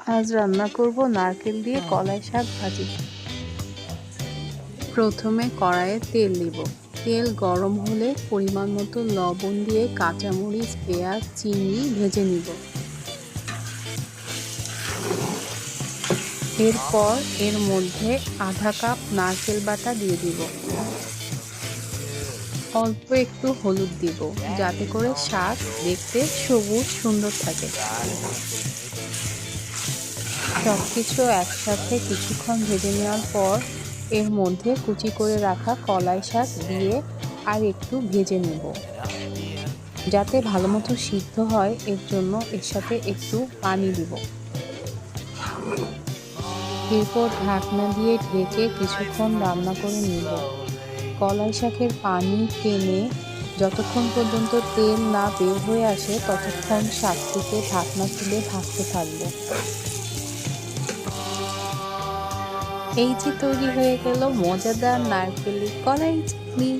আজ রান্না করব নারকেল দিয়ে কলাই শাক ভাজি। প্রথমে কড়াইয়ে তেল দিব। তেল গরম হলে পরিমাণ মতো লবণ দিয়ে কাঁচামরিচ, পেঁয়াজ, চিনি ভেজে নিব। এরপর এর মধ্যে আধা কাপ নারকেল বাটা দিয়ে দিব। অল্প একটু হলুদ দিব যাতে করে শাক দেখতে সবুজ সুন্দর থাকে। সবকিছু একসাথে কিছুক্ষণ ভেজে নেওয়ার পর এর মধ্যে কুচি করে রাখা কলাই শাক দিয়ে আর একটু ভেজে নেব যাতে ভালো মতো সিদ্ধ হয়। এর জন্য এর সাথে একটু পানি দিব। এরপর ঢাকনা দিয়ে ঢেকে কিছুক্ষণ রান্না করে নেব। কলাই শাকের পানি টেনে যতক্ষণ পর্যন্ত তেল না বের হয়ে আসে ততক্ষণ শাকটিকে ঢাকনা তুলে ভাজতে থাকবো। এই যে তৈরি হয়ে গেল মজাদার নারকেলের কলাই চাটনি।